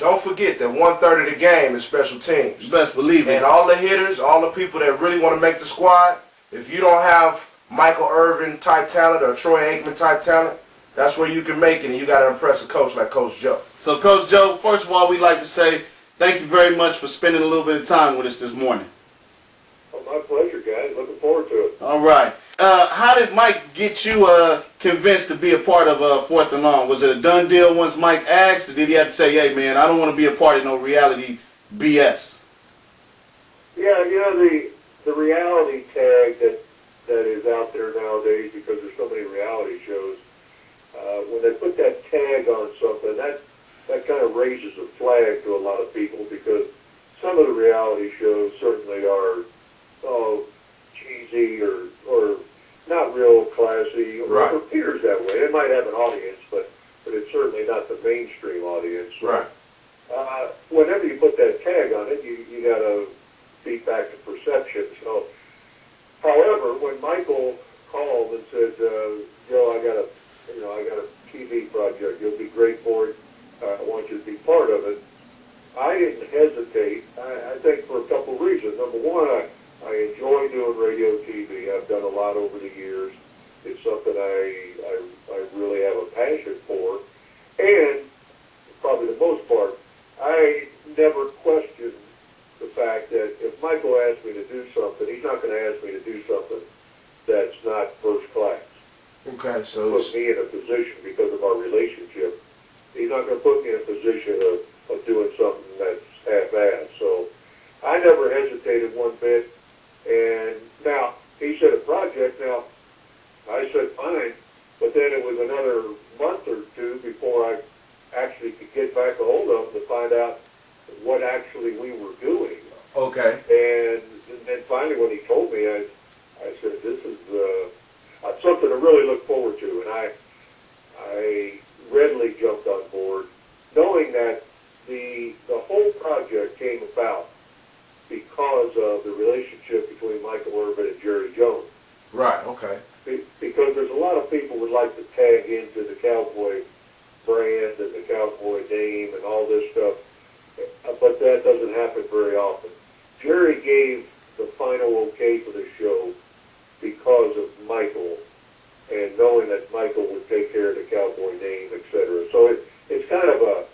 don't forget that 1/3 of the game is special teams. You best believe it. And all the hitters, all the people that really want to make the squad, if you don't have Michael Irvin type talent or Troy Aikman type talent, that's where you can make it, and you got to impress a coach like Coach Joe. So, Coach Joe, first of all, we'd like to say thank you very much for spending a little bit of time with us this morning. Oh, my pleasure, guys. Looking forward to it. All right. How did Mike get you convinced to be a part of 4th and Long? Was it a done deal once Mike asked, or did he have to say, hey, man, I don't want to be a part of no reality BS? Yeah, you know, the reality tag that is out there nowadays, because there's so many reality shows, when they put that tag on something, that kind of raises a flag to a lot of people, because some of the reality shows certainly are cheesy or not real classy, or Right. appears that way. It might have an audience, but it's certainly not the mainstream audience. Right. Whenever you put that tag on it, you got to beat back the perception. So, however, when Michael called and said, "Joe, I got a TV project. You'll be great for it. I want you to be part of it," I didn't hesitate. I think for a couple of reasons. Number one, I enjoy doing radio TV. I've done a lot over the years. It's something I really have a passion for. And probably the most part, I never questioned the fact that if Michael asked me to do something, he's not going to ask me to do something that's not first class. Okay, so Put me in a position, because of our relationship, he's not going to put me in a position of doing something that's half-assed. So I never hesitated one bit. And now, he said a project. Now, I said fine, but then it was another month or two before I actually could get back a hold of him to find out what actually we were doing. okay. And then finally when he told me, I said, this is something to really look forward to. And I readily jumped on board, knowing that the whole project came about because of the relationship between Michael Irvin and Jerry Jones. Right, okay. Because there's a lot of people would like to tag into the Cowboy brand and the Cowboy name and all this stuff, but that doesn't happen very often. Jerry gave the final okay for the show because of Michael, and knowing that Michael would take care of the Cowboy name, etc. So it's kind of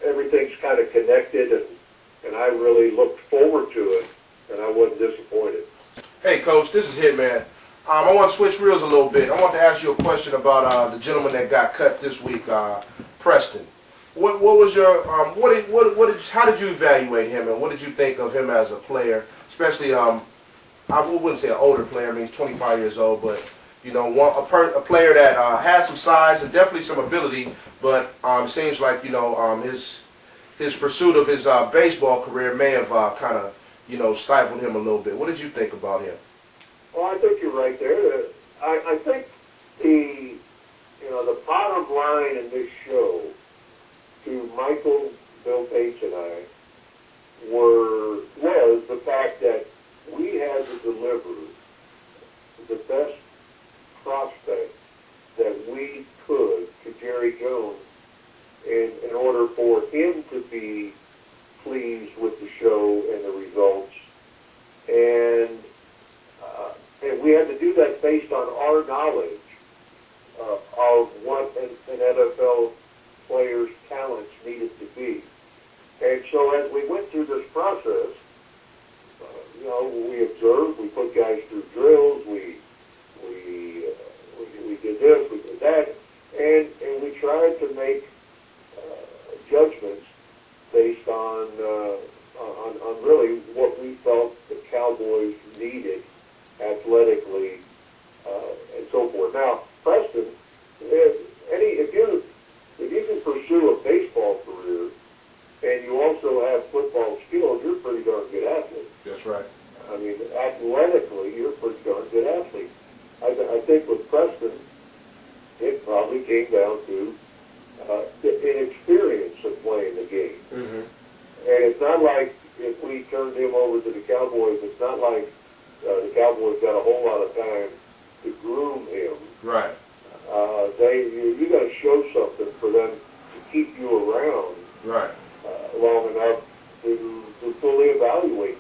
everything's kind of connected, and I really looked forward to it, and I wasn't disappointed. Hey, Coach, this is Hitman. I want to switch reels a little bit. I want to ask you a question about the gentleman that got cut this week, Preston. What was your how did you evaluate him, and what did you think of him as a player, especially I wouldn't say an older player. I mean, he's 25 years old, but you know, a player that has some size and definitely some ability, but seems like, you know, his pursuit of his baseball career may have kind of, you know, stifled him a little bit. What did you think about him? Well, I think you're right there. I think the bottom line in this show to Michael, Bill Pates, and I was the fact that we had to deliver the best prospect that we could to Jerry Jones in order for him to be pleased with the show and the results. And we had to do that based on our knowledge of what an NFL player's talents needed to be. And so as we went through this process, we observed, we put guys through drills, we did this, we did that, and we tried to make judgments based on really what we felt the Cowboys needed athletically and so forth. Now, Preston, if you can pursue a baseball career and you also have football skills, you're a pretty darn good athlete. That's right. I mean, athletically, you're a pretty darn good athlete. I think with Preston, it probably came down to the inexperience of playing the game. Mm-hmm. And it's not like if we turned him over to the Cowboys, it's not like the Cowboys got a whole lot of time to groom him. Right. You got to show something for them to keep you around Right. long enough to fully evaluate